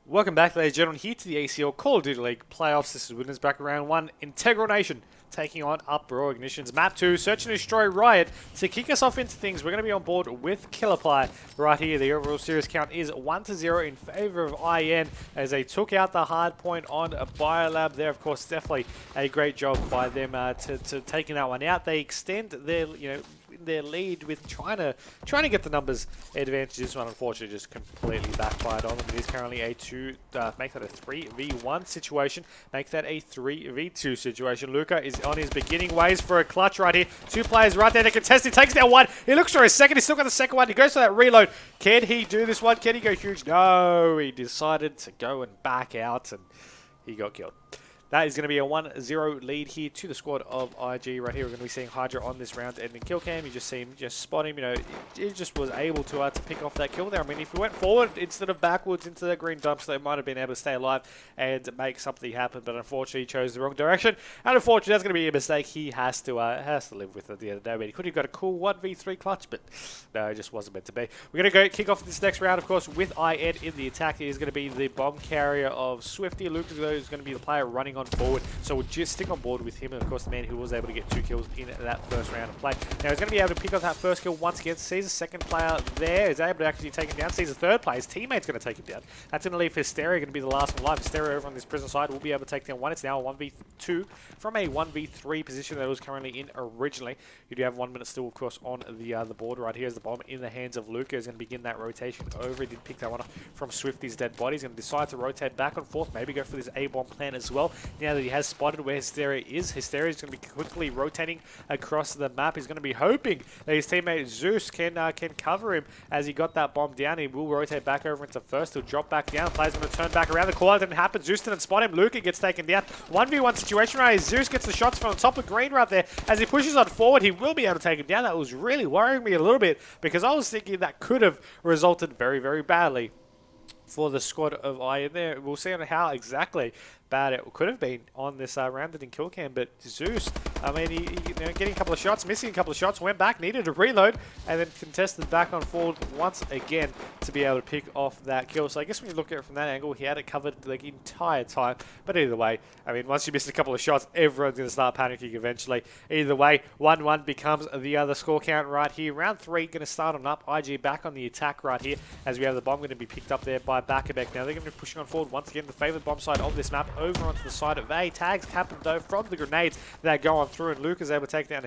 Welcome back, ladies and gentlemen, here to the ACL Call of Duty League Playoffs. This is winners back round 1. Integral Nation taking on Uproar.iGnitionZ. Map 2, Search and Destroy Riot. To kick us off into things, we're going to be on board with Killerply right here. The overall series count is 1-0 in favor of IN as they took out the hard point on a Biolab there. Of course, definitely a great job by them to taking that one out. They extend their, their lead with trying to get the numbers advantage. This one unfortunately just completely backfired on them. It is currently a make that a 3v1 situation, make that a 3v2 situation. Luca is on his beginning ways for a clutch right here. Two players right there to contest. He takes down one. He looks for a second. He's still got the second one. He goes for that reload. Can he do this one? Can he go huge? No, he decided to go and back out and he got killed. That is going to be a 1-0 lead here to the squad of IG right here. We're going to be seeing Hydra on this round and in kill cam. You just see him, just spot him. He just was able to pick off that kill there. I mean, if he went forward instead of backwards into the green dumps, they might have been able to stay alive and make something happen. But unfortunately, he chose the wrong direction. And unfortunately, that's going to be a mistake he has to live with at the end of the day. I mean, he could have got a cool 1v3 clutch, but no, it just wasn't meant to be. We're going to go kick off this next round, of course, with IN in the attack. He is going to be the bomb carrier of Swifty. Luke is going to be the player running on forward. So we'll just stick on board with him, and of course the man who was able to get 2 kills in that first round of play. Now he's going to be able to pick up that first kill once again. Sees a second player there, is able to actually take him down. Sees a third player, his teammate's going to take him down. That's going to leave Hysteria going to be the last one alive. Hysteria over on this prison side will be able to take down one. It's now a 1v2 from a 1v3 position that it was currently in originally. You do have 1 minute still, of course, on the board right here as the bomb in the hands of Luca is going to begin that rotation over. He did pick that one up from Swifty's dead body. He's going to decide to rotate back and forth, maybe go for this A-bomb plan as well. Now that he has spotted where Hysteria is going to be quickly rotating across the map. He's going to be hoping that his teammate Zeus can cover him as he got that bomb down. He will rotate back over into first. He'll drop back down. Player's going to turn back around. The call didn't happen. Zeus didn't spot him. Luca gets taken down. 1v1 situation right here. Zeus gets the shots from the top of green right there. As he pushes on forward, he will be able to take him down. That was really worrying me a little bit because I was thinking that could have resulted very, very badly for the squad of IN there. We'll see on how exactly bad it could have been on this rounded in kill cam, but Zeus, I mean, he getting a couple of shots, missing a couple of shots, went back, needed a reload, and then contested back on forward once again to be able to pick off that kill. So I guess when you look at it from that angle, he had it covered the entire time. But either way, I mean, once you miss a couple of shots, everyone's going to start panicking eventually. Either way, 1-1 becomes the other score count right here. Round 3 going to start on up. IG back on the attack right here as we have the bomb going to be picked up there by Bakabek. Now they're going to be pushing on forward once again, the favored bomb side of this map over onto the side of A. Tags happen though from the grenades that go on through, and Luke is able to take down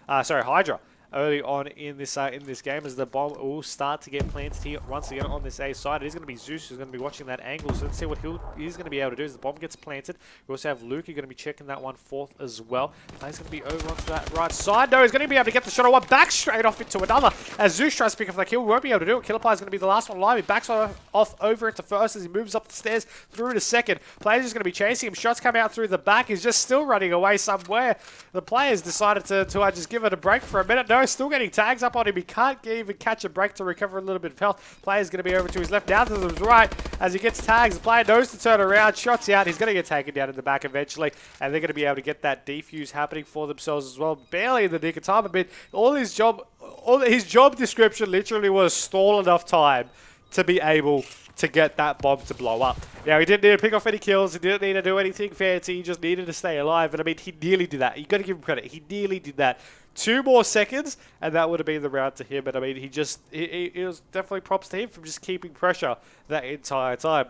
Hydra early on in this game as the bomb will start to get planted here once again on this A side. It is going to be Zeus who's going to be watching that angle, so let's see what he's going to be able to do as the bomb gets planted. We also have Luke going to be checking that one fourth as well. He's going to be over onto that right side. No, he's going to be able to get the shot on one, back straight off into another as Zeus tries to pick up that kill. Won't be able to do it. Killerply is going to be the last one alive. He backs off over into first as he moves up the stairs through to second. Players just going to be chasing him. Shots come out through the back. He's just still running away somewhere. The players decided to just give it a break for a minute. No, still getting tags up on him. He can't even catch a break to recover a little bit of health. Player's going to be over to his left, down to his right as he gets tags. The player knows to turn around, shots out. He's going to get taken down in the back eventually, and they're going to be able to get that defuse happening for themselves as well. Barely in the nick of time. I mean, his job description literally was stall enough time to be able to get that bomb to blow up. Now, he didn't need to pick off any kills. He didn't need to do anything fancy. He just needed to stay alive. And I mean, he nearly did that. You got to give him credit. He nearly did that. 2 more seconds, and that would have been the round to him. But I mean, it was definitely props to him for just keeping pressure that entire time.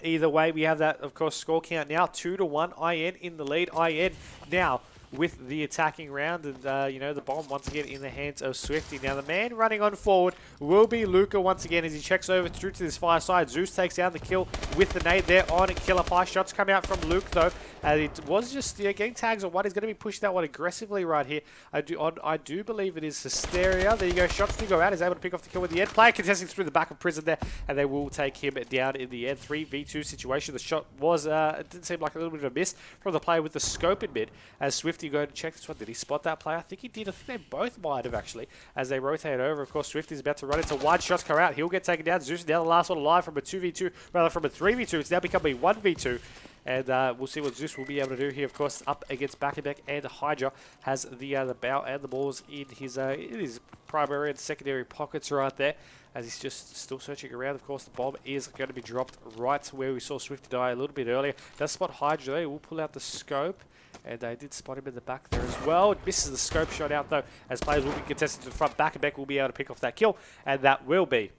Either way, we have that, of course, score count now 2-1. IN in the lead. IN now with the attacking round, and the bomb once again in the hands of Swifty. Now the man running on forward will be Luca once again as he checks over through to this far side. Zeus takes down the kill with the nade there on Killerply. Shots come out from Luke though, and it was just getting tags on one. He's going to be pushing that one aggressively right here. I do believe it is Hysteria. There you go. Shots do go out. He's able to pick off the kill with the end. Player contesting through the back of prison there, and they will take him down in the end. 3v2 situation. The shot was it didn't seem like a little bit of a miss from the player with the scope in mid as Swifty go and check this one. Did he spot that player? I think he did. I think they both might have actually as they rotate over. Of course, Swifty's about to run into wide. Shots come out. He'll get taken down. Zeus is now the last one alive from a 2v2, rather from a 3v2. It's now become a 1v2. And we'll see what Zeus will be able to do here. Of course, up against Bakabek, and Hydra has the bow and the balls in his primary and secondary pockets right there, as he's just still searching around. Of course, the bomb is going to be dropped right to where we saw Swifty die a little bit earlier. Does spot Hydra there. We'll pull out the scope. And I did spot him in the back there as well. It misses the scope shot out, though, as players will be contested to the front. Bakabek will be able to pick off that kill, and that will be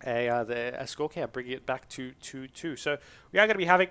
a score count, bringing it back to 2-2. So we are going to be having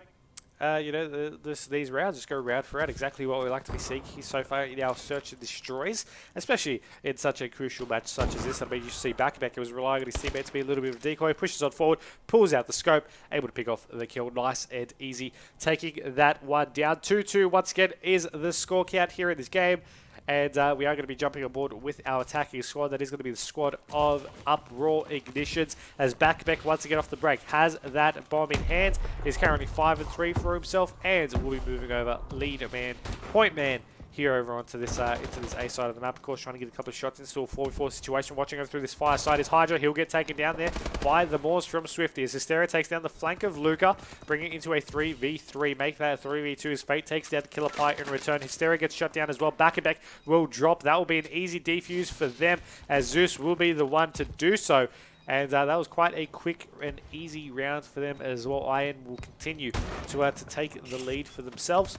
these rounds just go round for round, exactly what we like to be seeing here so far in our search and destroys, especially in such a crucial match such as this. I mean, you see Bakabek was relying on his teammates to be a little bit of a decoy, pushes on forward, pulls out the scope, able to pick off the kill. Nice and easy, taking that one down. 2-2 once again is the score count here in this game. And we are going to be jumping on board with our attacking squad. That is going to be the squad of Uproar.iGnitionZ, as Bakabek once again off the break has that bomb in hand. He's currently 5-3 for himself, and will be moving over lead man, point man, here over onto this into this A side of the map. Of course, trying to get a couple of shots into a 4v4 situation. Watching over through this fire side is Hydra. He'll get taken down there by the Moors from Swifty, as Hysteria takes down the flank of Luca, bringing it into a 3v3. Make that a 3v2 as Fate takes down Killer Pie in return. Hysteria gets shut down as well. Bakabek will drop. That will be an easy defuse for them, as Zeus will be the one to do so. And that was quite a quick and easy round for them as well. Iron will continue to take the lead for themselves.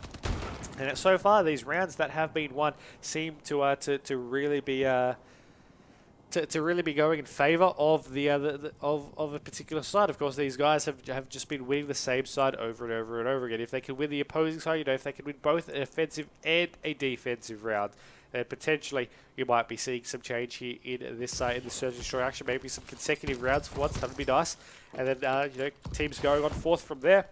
And so far, these rounds that have been won seem to really be really be going in favour of of a particular side. Of course, these guys have just been winning the same side over and over and over again. If they can win the opposing side, if they can win both an offensive and a defensive round, then potentially you might be seeing some change here in this in the Search and Destroy action. Maybe some consecutive rounds for once. That would be nice. And then teams going on forth from there.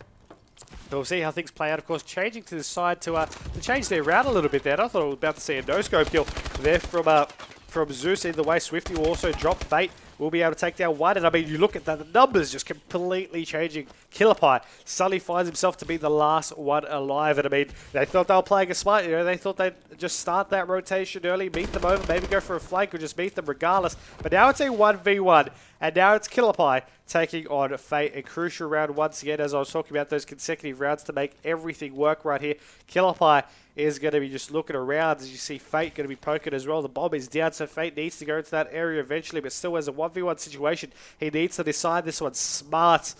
But we'll see how things play out. Of course, changing to the side to change their route a little bit there. I thought I was about to see a no-scope kill there from Zeus. Either way, Swifty will also drop. Fate will be able to take down one. And I mean, you look at that, the numbers just completely changing. Killer Pie suddenly finds himself to be the last one alive. And I mean, they thought they were playing a smart. They thought they'd just start that rotation early, meet them over, maybe go for a flank or just meet them regardless. But now it's a 1v1. And now it's Killer Pie taking on Fate. A crucial round once again, as I was talking about those consecutive rounds to make everything work right here. Killer Pie is going to be just looking around, as you see Fate going to be poking as well. The bomb is down, so Fate needs to go into that area eventually, but still as a 1v1 situation, he needs to decide this one smart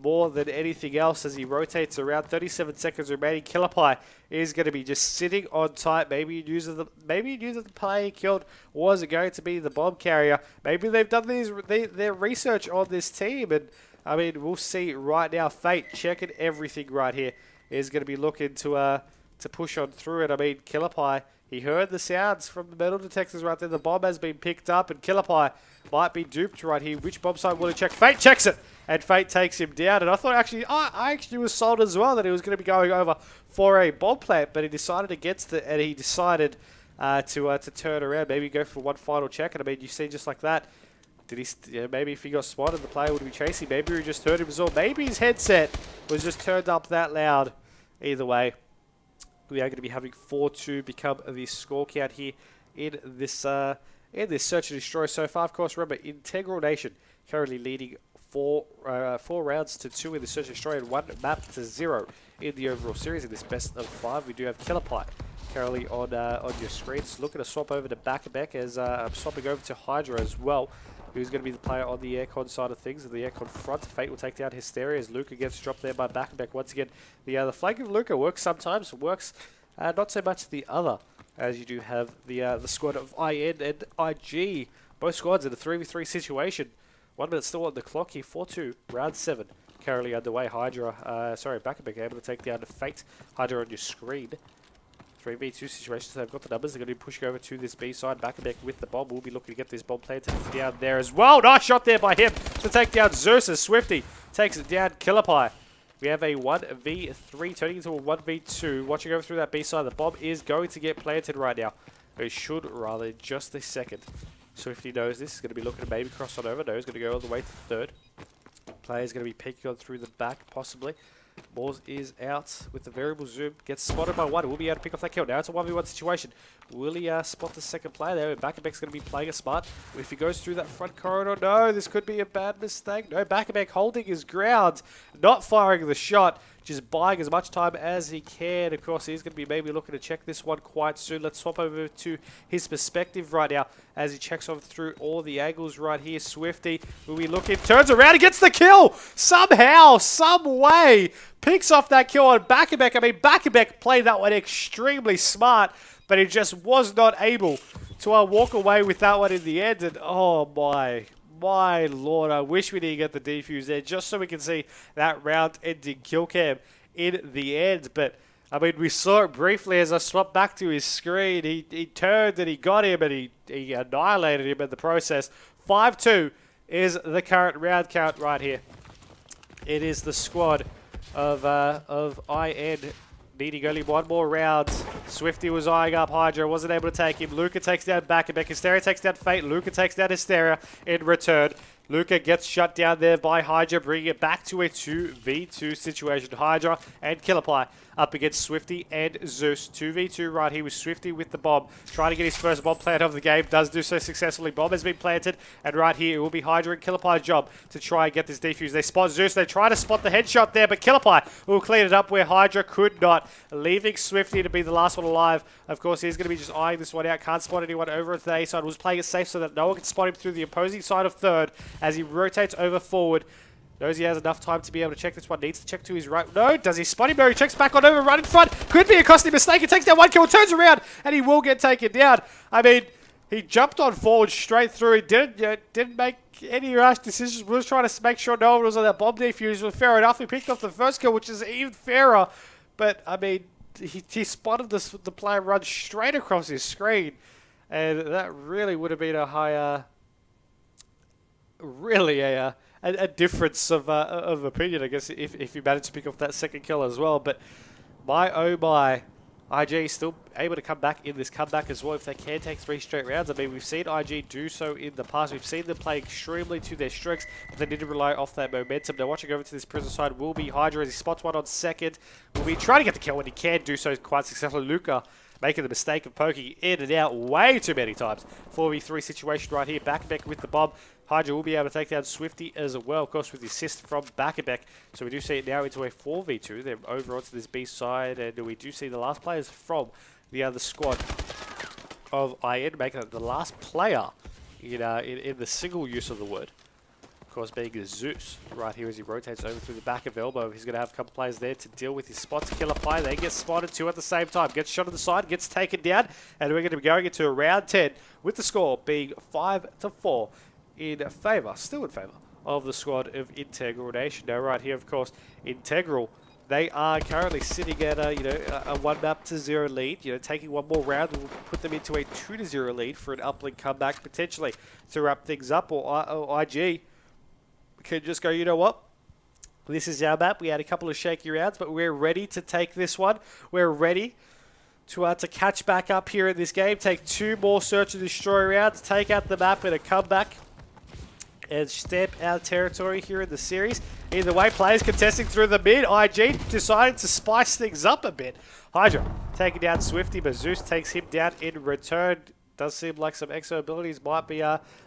more than anything else as he rotates around. 37 seconds remaining. Killer Pie is going to be just sitting on tight. Maybe you knew that the player he killed was going to be the bomb carrier. Maybe they've done their research on this team, and I mean, we'll see right now. Fate checking everything right here is going to be looking to push on through it. I mean, Killer Pie, he heard the sounds from the metal detectors right there. The bomb has been picked up, and Killer Pie might be duped right here. Which bomb site will he check? Fate checks it, and Fate takes him down. And I thought I actually was sold as well that he was going to be going over for a bomb plant, but he decided against it, and he decided to turn around, maybe go for one final check. And I mean, you see just like that. Did he? Maybe if he got spotted, the player would be chasing. Maybe he just heard him as well. Maybe his headset was just turned up that loud. Either way, we are going to be having 4-2 become the score count here in this Search and Destroy so far. Of course, remember, Integral Nation currently leading 4 rounds to 2 in the Search and Destroy and 1 map to 0 in the overall series. In this best of 5, we do have Killer Pie currently on your screens. Looking to swap over to Bakabek, as I'm swapping over to Hydra as well, who's going to be the player on the aircon side of things. The aircon front, Fate will take down Hysteria as Luca gets dropped there by Bakabek. Once again, the flank of Luca works sometimes, works not so much the other, as you do have the squad of IN and IG. Both squads in a 3v3 situation. 1 minute still on the clock here. 4-2, round 7 currently underway. Bakabek able to take down the Fate. Hydra on your screen. 3v2 situations, they've got the numbers. They're going to be pushing over to this B side. Bakabek with the bomb. We'll be looking to get this bomb planted down there as well. Nice shot there by him to take down Zeus as Swifty takes it down. Killer Pie. We have a 1v3 turning into a 1v2. Watching over through that B side. The bomb is going to get planted right now. It should rather just a second. Swifty knows this. He's going to be looking to maybe cross on over. No, he's going to go all the way to third. Player's going to be peeking on through the back, possibly. Moors is out with the variable zoom. Gets spotted by one. We'll be able to pick off that kill. Now it's a 1v1 situation. Will he spot the second player there? Bakabek's going to be playing it smart. If he goes through that front corridor, no, this could be a bad mistake. No, Bakabek holding his ground, not firing the shot. just buying as much time as he can. Of course, he's going to be maybe looking to check this one quite soon. Let's swap over to his perspective right now as he checks on through all the angles right here. Swifty will be looking, turns around and gets the kill! Somehow, some way, picks off that kill on Bakabek. I mean, Bakabek played that one extremely smart, but he just was not able to walk away with that one in the end. And oh my lord, I wish we didn't get the defuse there just so we can see that round-ending kill cam in the end. But, I mean, we saw it briefly as I swapped back to his screen. He turned and he got him and he annihilated him in the process. 5-2 is the current round count right here. It is the squad of IN needing only one more round. Swifty was eyeing up Hydra, wasn't able to take him. Luca takes down Bakabek. Hysteria takes down Fate. Luca takes down Hysteria in return. Luca gets shut down there by Hydra, bringing it back to a 2v2 situation. Hydra and Killerpie up against Swifty and Zeus. 2v2 right here with Swifty with the bomb. Trying to get his first bomb plant of the game. Does do so successfully. Bomb has been planted. And right here, it will be Hydra and Killerpie's job to try and get this defuse. They spot Zeus. They try to spot the headshot there, but Killerpie will clean it up where Hydra could not. Leaving Swifty to be the last one alive. Of course, he's going to be just eyeing this one out. Can't spot anyone over at the A side. Was playing it safe so that no one can spot him through the opposing side of third as he rotates over forward. Knows he has enough time to be able to check this one. Needs to check to his right. No, does he spot him? No, he checks back on over, right in front. Could be a costly mistake. He takes down one kill, turns around, and he will get taken down. I mean, he jumped on forward straight through. He didn't make any rash decisions. We was trying to make sure no one was on that bomb defuse. Well, fair enough. He picked off the first kill, which is even fairer. But, I mean, he spotted the player run straight across his screen. And that really would have been a higher... really a difference of opinion, I guess, if you managed to pick off that second kill as well. But my oh my, IG still able to come back in this comeback as well if they can take 3 straight rounds. I mean, we've seen IG do so in the past. We've seen them play extremely to their strengths, but they need to rely off that momentum. Now, watching over to this prison side will be Hydra as he spots one on second. Will be trying to get the kill when he can do so quite successfully. Luca making the mistake of poking in and out way too many times. 4v3 situation right here. Bakabek with the bomb. Hydra will be able to take down Swifty as well, of course, with the assist from Bakabek. So we do see it now into a 4v2. They're over onto this B side, and we do see the last players from the other squad of IN making it the last player in the single use of the word. Of course, being Zeus right here as he rotates over through the back of Elbow. He's going to have a couple players there to deal with his spots. Killerpie, they get spotted too at the same time. Gets shot on the side, gets taken down, and we're going to be going into round 10 with the score being 5-4. Still in favour of the squad of Integral Nation. Now, right here, of course, Integral, they are currently sitting at a 1-0 lead. Taking one more round will put them into a 2-0 lead for an uplink comeback potentially to wrap things up. Or IG can just go, you know what? This is our map. We had a couple of shaky rounds, but we're ready to take this one. We're ready to catch back up here in this game. Take 2 more search and destroy rounds. Take out the map in a comeback and stamp our territory here in the series. Either way, players contesting through the mid. IG decided to spice things up a bit. Hydra taking down Swifty, but Zeus takes him down in return. Does seem like some exo abilities might be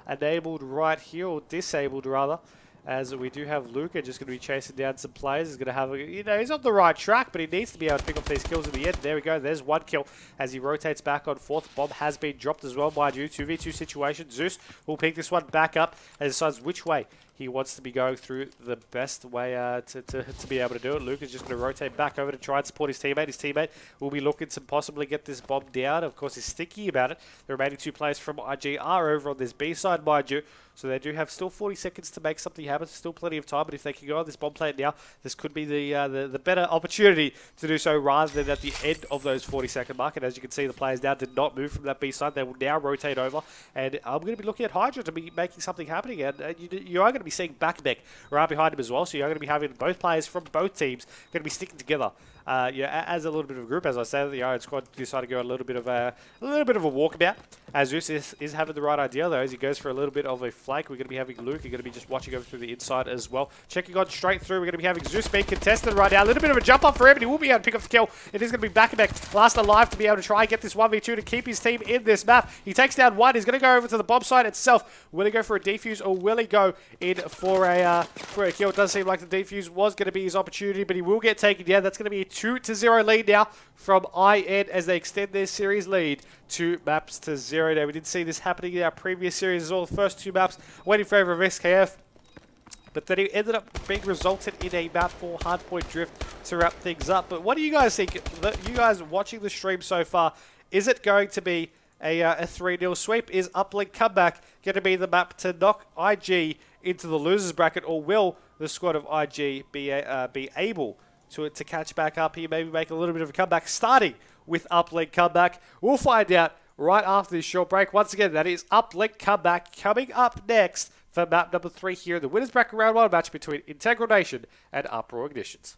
enabled right here, or disabled rather, as we do have Luca just going to be chasing down some players. He's going to have, he's on the right track, but he needs to be able to pick up these kills at the end. There we go. There's one kill as he rotates back on fourth. Bomb has been dropped as well, mind you. 2v2 situation. Zeus will pick this one back up and decides which way he wants to be going through the best way to be able to do it. Luke is just going to rotate back over to try and support his teammate. His teammate will be looking to possibly get this bomb down. Of course, he's sticky about it. The remaining 2 players from IG are over on this B side, mind you. So they do have still 40 seconds to make something happen. Still plenty of time, but if they can go on this bomb plant now, this could be the better opportunity to do so rather than at the end of those 40-second mark. And as you can see, the players now did not move from that B side. They will now rotate over. And I'm going to be looking at Hydra to be making something happening. And you are going to be seeing Bakabek right behind him as well. So you're going to be having both players from both teams going to be sticking together as a little bit of a group, as I said, the Iron Squad decided to go a little bit of a walkabout. As Zeus is having the right idea though, as he goes for a little bit of a flank. We're going to be having Luke. You're going to be just watching over through the inside as well. Checking on straight through. We're going to be having Zeus being contested right now. A little bit of a jump up for him, and he will be able to pick up the kill. It is going to be back and back. Last alive to be able to try and get this 1v2 to keep his team in this map. He takes down one. He's going to go over to the bomb site itself. Will he go for a defuse or will he go in for a kill? It does seem like the defuse was going to be his opportunity, but he will get taken down. That's going to be a 2-0 lead now from IN as they extend their series lead 2 maps to 0. Now, we did see this happening in our previous series as well. The first 2 maps went in favor of SKF, but then it ended up being resulted in a map for Hardpoint Drift to wrap things up. But what do you guys think? You guys watching the stream so far, is it going to be a 3-0 sweep? Is Uplink Comeback going to be the map to knock IG into the losers bracket, or will the squad of IG be able to catch back up here, maybe make a little bit of a comeback, starting with Uplink Comeback? We'll find out right after this short break. Once again, that is Uplink Comeback coming up next for map number 3 here in the winners bracket round 1 match between Integral Nation and Uproar.iGnitionZ.